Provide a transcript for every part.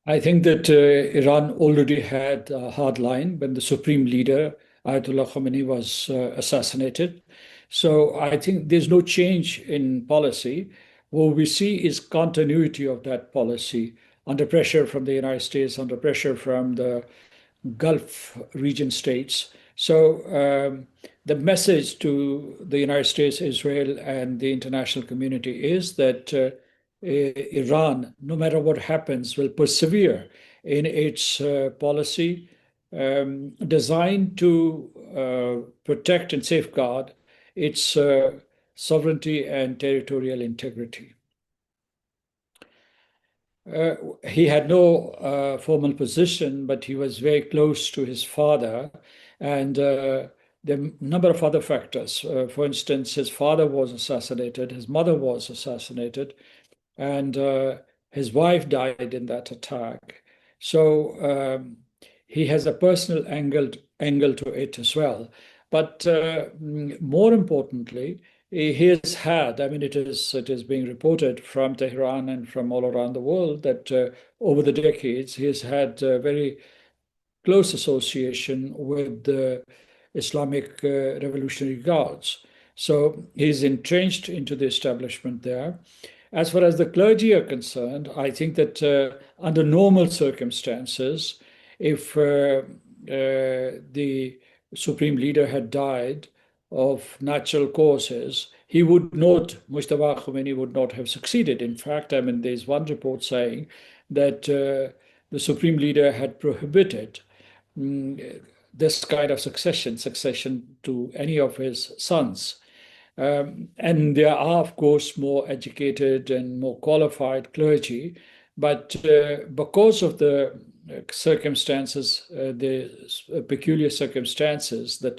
I think that Iran already had a hard line when the supreme leader, Ayatollah Khamenei, was assassinated. So I think there's no change in policy. What we see is continuity of that policy under pressure from the United States, under pressure from the Gulf region states. So the message to the United States, Israel, and the international community is that Iran, no matter what happens, will persevere in its policy designed to protect and safeguard its sovereignty and territorial integrity. He had no formal position, but he was very close to his father. And there are a number of other factors. For instance, his father was assassinated, his mother was assassinated, and his wife died in that attack. So he has a personal angle to it as well. But more importantly, he has had, I mean, it is being reported from Tehran and from all around the world that over the decades he has had very close association with the Islamic Revolutionary Guards. So he's entrenched into the establishment there. As far as the clergy are concerned, I think that under normal circumstances, if the supreme leader had died of natural causes, he would not, Mojtaba Khamenei would not have succeeded. In fact, I mean, there's one report saying that the supreme leader had prohibited this kind of succession to any of his sons. And there are, of course, more educated and more qualified clergy, but because of the circumstances, the peculiar circumstances that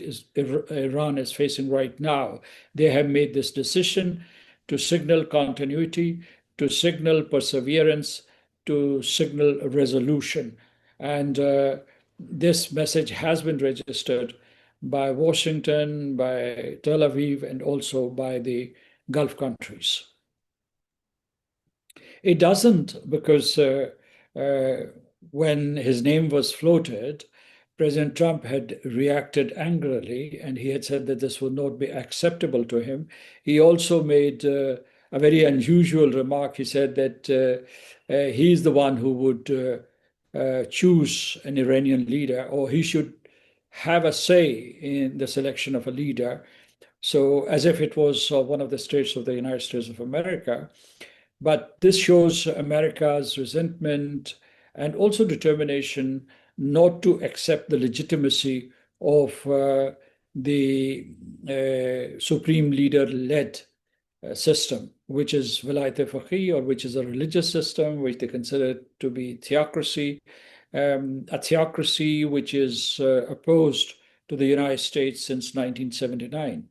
Iran is facing right now, they have made this decision to signal continuity, to signal perseverance, to signal resolution. And this message has been registered by Washington, by Tel Aviv, and also by the Gulf countries. It doesn't because when his name was floated, President Trump had reacted angrily and he had said that this would not be acceptable to him. He also made a very unusual remark. He said that he's the one who would choose an Iranian leader, or he should have a say in the selection of a leader. So, as if it was one of the states of the United States of America. But this shows America's resentment and also determination not to accept the legitimacy of the supreme leader-led system, which is Vilayat Faqih, or which is a religious system, which they consider to be theocracy, a theocracy which is opposed to the United States since 1979.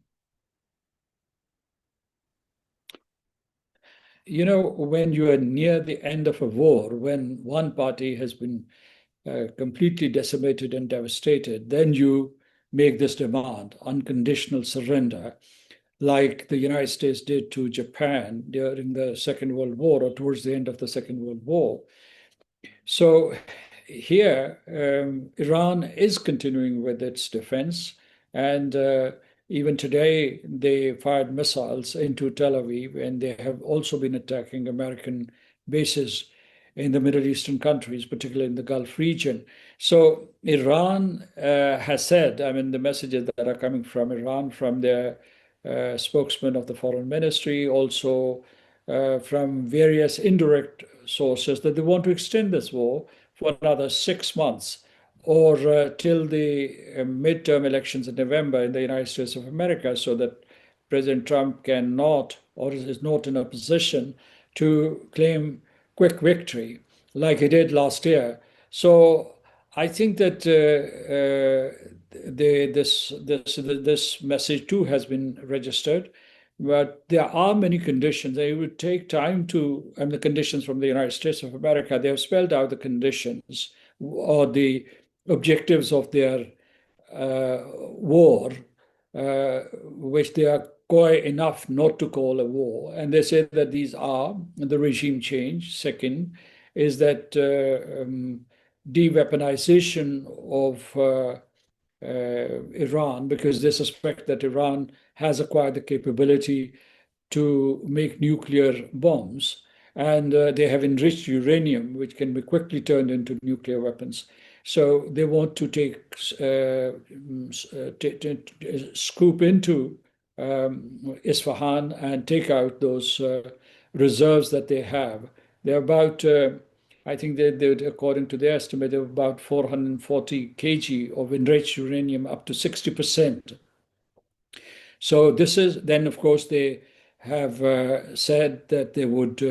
You know, when you are near the end of a war, when one party has been completely decimated and devastated, then you make this demand, unconditional surrender, like the United States did to Japan during the Second World War or towards the end of the Second World War. So here, Iran is continuing with its defense, and even today, they fired missiles into Tel Aviv, and they have also been attacking American bases in the Middle Eastern countries, particularly in the Gulf region. So Iran has said, I mean, the messages that are coming from Iran, from their spokesman of the foreign ministry, also from various indirect sources, that they want to extend this war for another 6 months or till the midterm elections in November in the United States of America, so that President Trump cannot or is not in a position to claim quick victory like he did last year. So I think that this message too has been registered, but there are many conditions. It would take time to, and the conditions from the United States of America, they have spelled out the conditions or the objectives of their war, which they are coy enough not to call a war. And they say that these are the regime change, second, is that de-weaponization of Iran, because they suspect that Iran has acquired the capability to make nuclear bombs, and they have enriched uranium, which can be quickly turned into nuclear weapons. So they want to scoop into Isfahan and take out those reserves that they have. They're about, I think according to their estimate, they're about 440 kg of enriched uranium, up to 60%. So this is then, of course, they have said that they would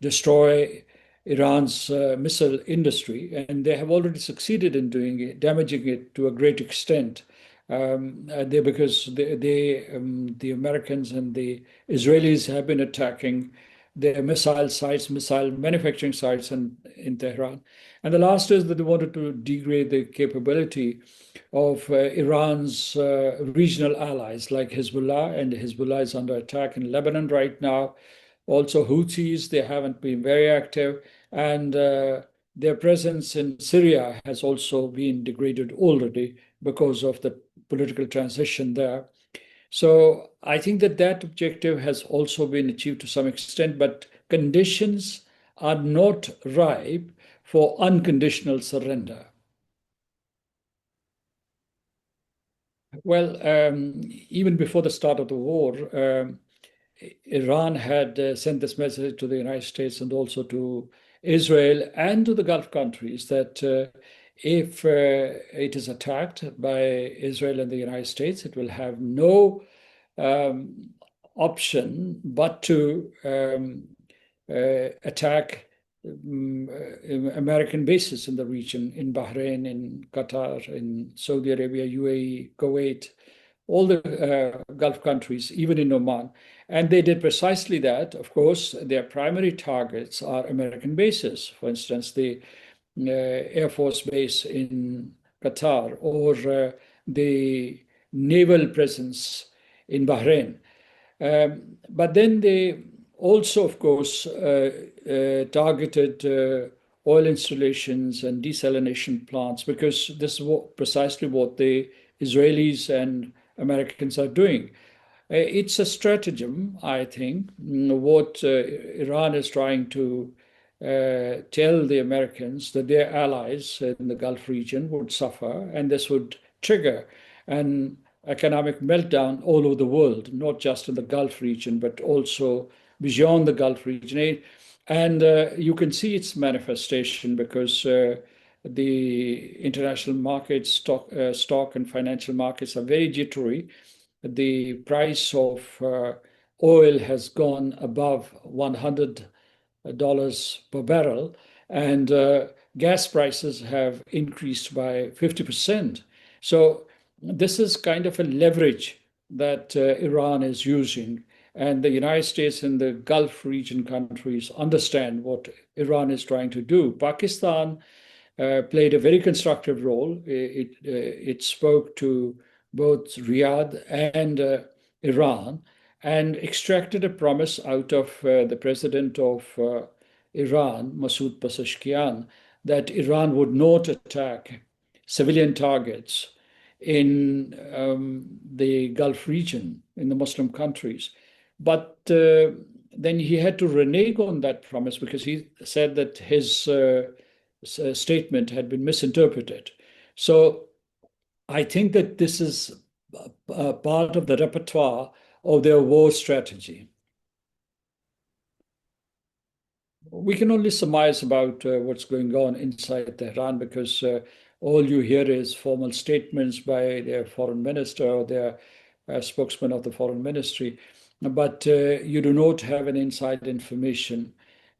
destroy Iran's missile industry, and they have already succeeded in doing it, damaging it to a great extent. Because the Americans and the Israelis have been attacking their missile sites, missile manufacturing sites in Tehran. And the last is that they wanted to degrade the capability of Iran's regional allies like Hezbollah, and Hezbollah is under attack in Lebanon right now. Also, Houthis, they haven't been very active, and their presence in Syria has also been degraded already because of the political transition there. So I think that that objective has also been achieved to some extent, but conditions are not ripe for unconditional surrender. Well, even before the start of the war, Iran had sent this message to the United States and also to Israel and to the Gulf countries that if it is attacked by Israel and the United States, it will have no option but to attack American bases in the region, in Bahrain, in Qatar, in Saudi Arabia, UAE, Kuwait, all the Gulf countries, even in Oman. And they did precisely that. Of course, their primary targets are American bases. For instance, the Air Force base in Qatar, or the naval presence in Bahrain. But then they also, of course, targeted oil installations and desalination plants, because this is precisely what the Israelis and Americans are doing. It's a stratagem, I think. What Iran is trying to tell the Americans that their allies in the Gulf region would suffer, and this would trigger an economic meltdown all over the world, not just in the Gulf region, but also beyond the Gulf region. And you can see its manifestation because the international markets, stock and financial markets are very jittery. The price of oil has gone above $100 per barrel, and gas prices have increased by 50%. So this is kind of a leverage that Iran is using. And the United States and the Gulf region countries understand what Iran is trying to do. Pakistan played a very constructive role. It spoke to both Riyadh and Iran and extracted a promise out of the president of Iran, Masood Khan, that Iran would not attack civilian targets in the Gulf region, in the Muslim countries. But then he had to renege on that promise because he said that his statement had been misinterpreted. So I think that this is part of the repertoire of their war strategy. We can only surmise about what's going on inside Tehran because all you hear is formal statements by their foreign minister or their spokesman of the foreign ministry, but you do not have an inside information.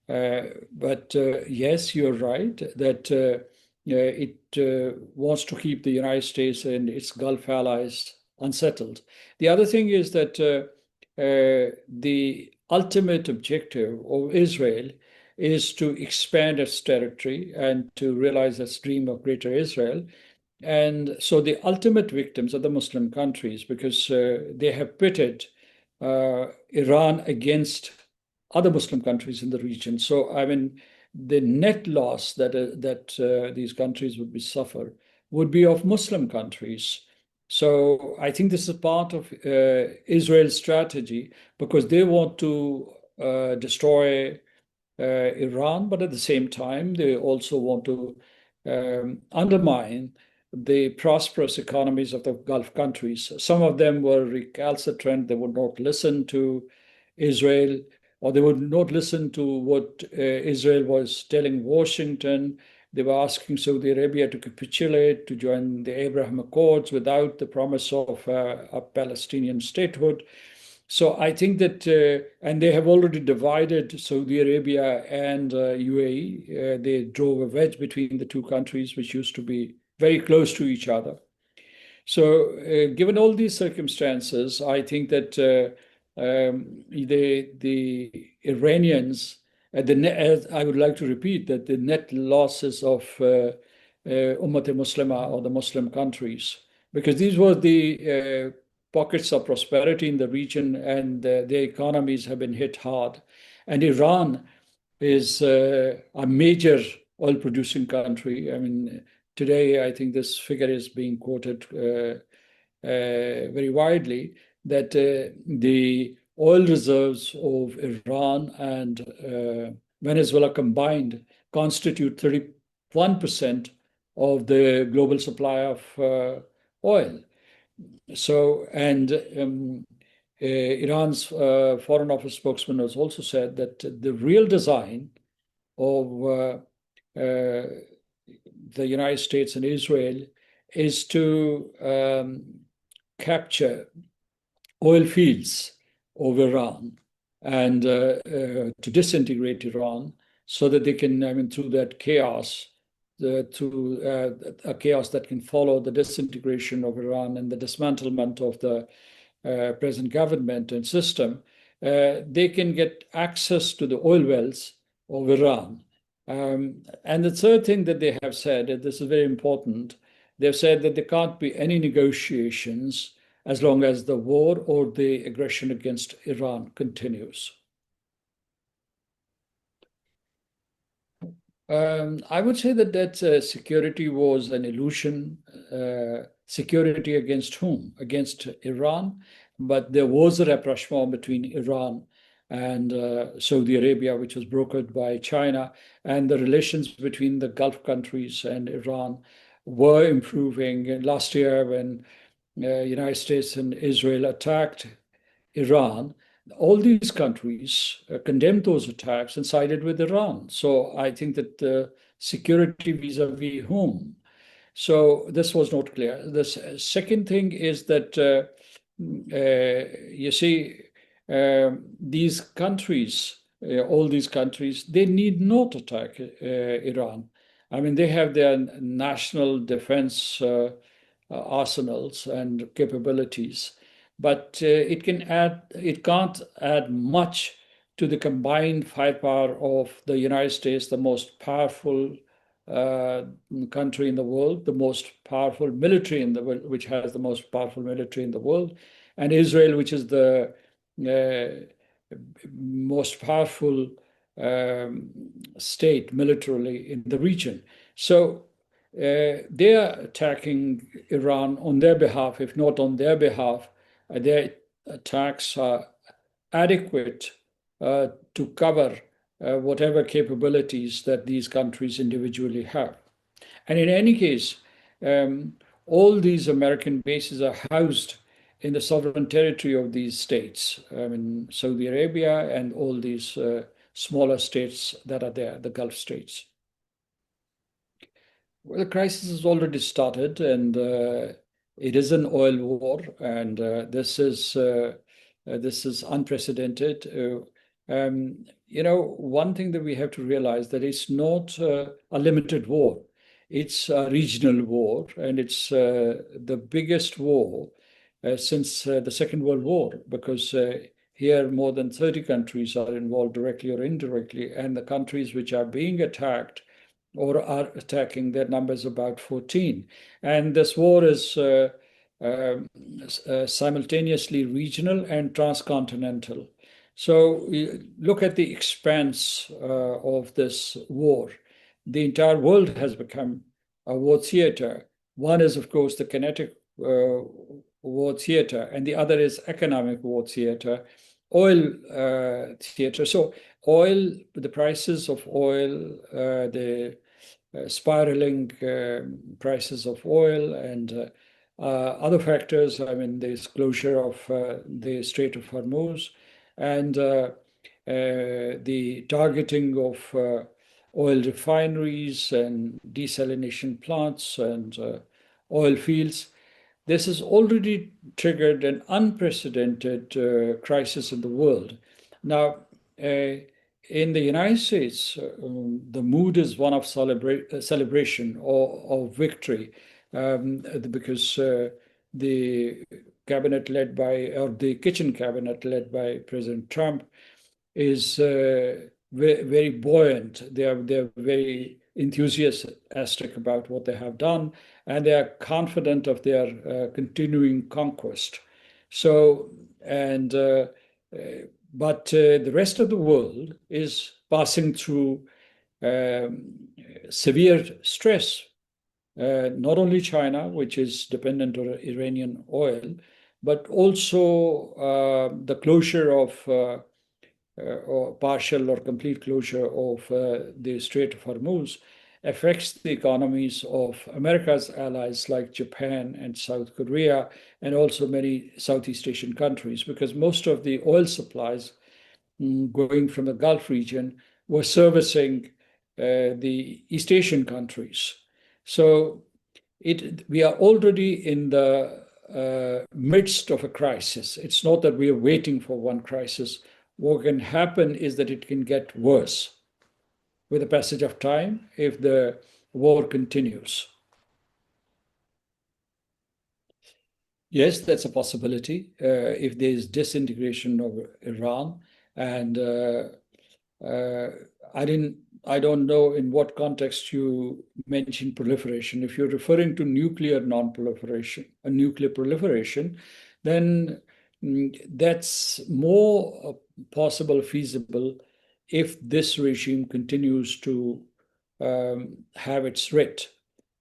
But yes, you're right that it wants to keep the United States and its Gulf allies unsettled. The other thing is that the ultimate objective of Israel is to expand its territory and to realize its dream of greater Israel. And so the ultimate victims are the Muslim countries because they have pitted Iran against other Muslim countries in the region. So, I mean, the net loss that these countries would be suffer would be of Muslim countries. So I think this is part of Israel's strategy because they want to destroy Iran, but at the same time, they also want to undermine the prosperous economies of the Gulf countries. Some of them were recalcitrant. They would not listen to Israel, or they would not listen to what Israel was telling Washington. They were asking Saudi Arabia to capitulate, to join the Abraham Accords without the promise of a Palestinian statehood. So I think that, and they have already divided Saudi Arabia and UAE. They drove a wedge between the two countries, which used to be very close to each other. So, given all these circumstances, I think that the Iranians, I would like to repeat that the net losses of Ummat-e-Muslima or the Muslim countries, because these were the pockets of prosperity in the region, and their economies have been hit hard. And Iran is a major oil producing country. I mean, today, I think this figure is being quoted very widely that the oil reserves of Iran and Venezuela combined constitute 31% of the global supply of oil. So, and Iran's Foreign Office spokesman has also said that the real design of the United States and Israel is to capture oil fields of Iran and to disintegrate Iran so that they can, I mean, through that chaos, through a chaos that can follow the disintegration of Iran and the dismantlement of the present government and system, they can get access to the oil wells of Iran. And the third thing that they have said, and this is very important, they've said that there can't be any negotiations as long as the war or the aggression against Iran continues. I would say that security was an illusion. Security against whom? Against Iran. But there was a rapprochement between Iran and Saudi Arabia, which was brokered by China, and the relations between the Gulf countries and Iran were improving. And last year, when United States and Israel attacked Iran, all these countries condemned those attacks and sided with Iran. So I think that security vis-a-vis whom? So this was not clear. The second thing is that you see these countries, all these countries, they need not attack Iran. I mean, they have their national defense arsenals and capabilities, but it can't add much to the combined firepower of the United States, the most powerful country in the world, the most powerful military in the world, which has the most powerful military in the world, and Israel, which is the most powerful state militarily in the region. So they are attacking Iran on their behalf, if not on their behalf. Their attacks are adequate to cover whatever capabilities that these countries individually have. And in any case, all these American bases are housed in the sovereign territory of these states. I mean, Saudi Arabia and all these smaller states that are there, the Gulf states. Well, the crisis has already started, and it is an oil war, and this is unprecedented. One thing that we have to realize that it's not a limited war; it's a regional war, and it's the biggest war since the Second World War, because here more than 30 countries are involved directly or indirectly, and the countries which are being attacked or are attacking, their number is about 14. And this war is simultaneously regional and transcontinental. So look at the expanse of this war. The entire world has become a war theater. One is, of course, the kinetic war theater, and the other is economic war theater, oil theater. So oil, the prices of oil, the spiraling prices of oil and other factors. I mean, this closure of the Strait of Hormuz and the targeting of oil refineries and desalination plants and oil fields. This has already triggered an unprecedented crisis in the world. Now, in the United States, the mood is one of celebration or of victory, because the cabinet led by, or the kitchen cabinet led by President Trump is very buoyant. They're very enthusiastic about what they have done, and they are confident of their continuing conquest. So, and but the rest of the world is passing through severe stress. Not only China, which is dependent on Iranian oil, but also the closure of or partial or complete closure of the Strait of Hormuz affects the economies of America's allies like Japan and South Korea, and also many Southeast Asian countries, because most of the oil supplies going from the Gulf region were servicing the East Asian countries. So we are already in the midst of a crisis. It's not that we are waiting for one crisis. What can happen is that it can get worse with the passage of time if the war continues. Yes, that's a possibility. If there is disintegration of Iran, and uh, I don't know in what context you mentioned proliferation. If you're referring to nuclear non-proliferation, a nuclear proliferation, then that's more possible, feasible, if this regime continues to have its writ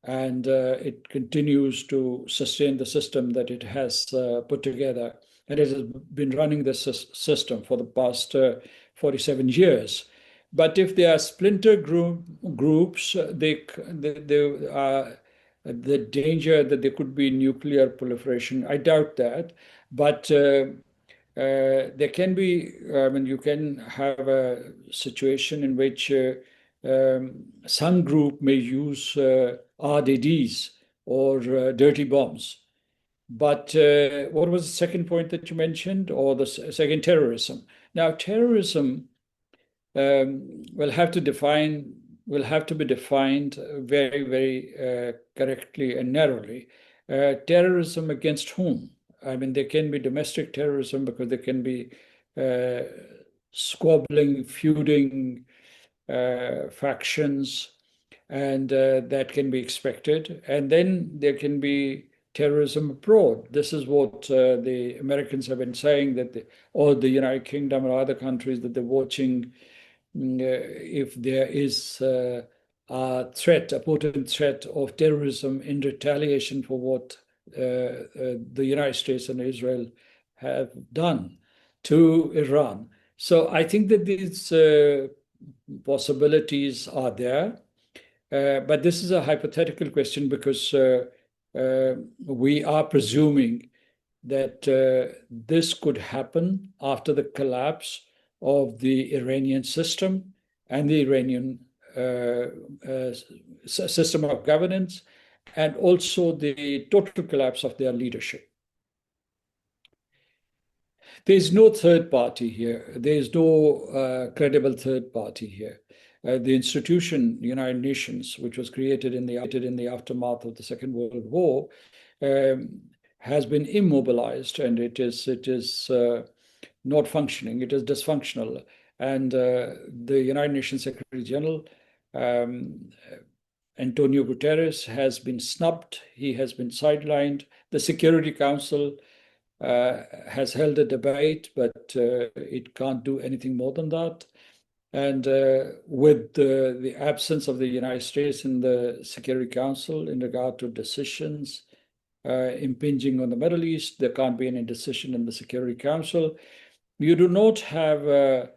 and it continues to sustain the system that it has put together. And it has been running this system for the past 47 years. But if there are splinter groups, the danger that there could be nuclear proliferation, I doubt that. But there can be, I mean, you can have a situation in which some group may use RDDs or dirty bombs. But what was the second point that you mentioned, or the second, terrorism? Now, terrorism will have to be defined very, very correctly and narrowly. Terrorism against whom? I mean, there can be domestic terrorism because there can be uh, squabbling, feuding factions, and that can be expected. And then there can be terrorism abroad. This is what the Americans have been saying, or the United Kingdom or other countries, that they're watching if there is a threat, a potent threat of terrorism in retaliation for what the United States and Israel have done to Iran. So I think that these possibilities are there. But this is a hypothetical question because we are presuming that this could happen after the collapse of the Iranian system and the Iranian system of governance, and also the total collapse of their leadership. There is no third party here. There is no credible third party here. The institution, United Nations, which was created in the aftermath of the Second World War, has been immobilized, and it is not functioning. It is dysfunctional. And the United Nations Secretary General, Antonio Guterres, has been snubbed. He has been sidelined. The Security Council has held a debate, but it can't do anything more than that. And with the absence of the United States in the Security Council in regard to decisions impinging on the Middle East, there can't be any decision in the Security Council. You do not have a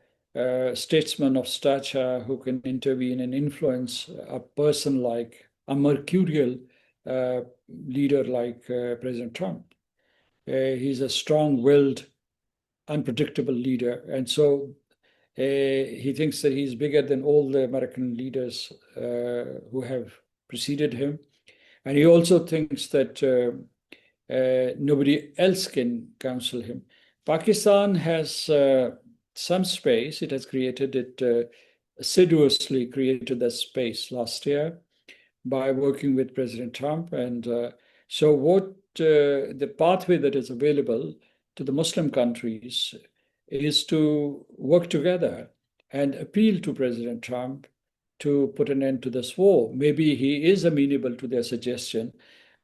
statesman of stature who can intervene and influence a person like a mercurial leader like President Trump. He's a strong-willed, unpredictable leader. And so he thinks that he's bigger than all the American leaders who have preceded him. And he also thinks that nobody else can counsel him. Pakistan has some space. It has created it, assiduously created that space last year by working with President Trump. And so what the pathway that is available to the Muslim countries is to work together and appeal to President Trump to put an end to this war. Maybe he is amenable to their suggestion,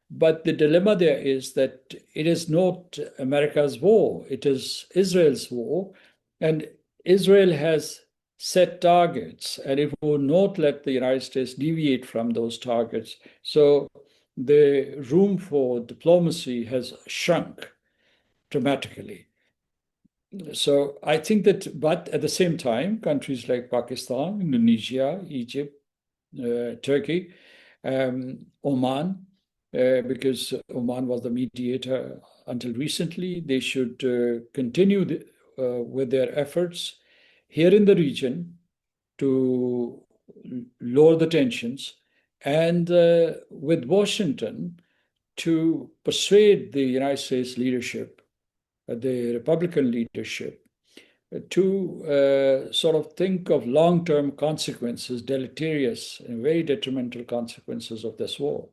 but the dilemma there is that it is not America's war, it is Israel's war, and Israel has set targets, and it will not let the United States deviate from those targets. So the room for diplomacy has shrunk dramatically. So I think that, but at the same time, countries like Pakistan, Indonesia, Egypt, Turkey, Oman, because Oman was the mediator until recently, they should continue with their efforts here in the region to lower the tensions, and with Washington to persuade the United States leadership, the Republican leadership, to sort of think of long-term consequences, deleterious and very detrimental consequences of this war.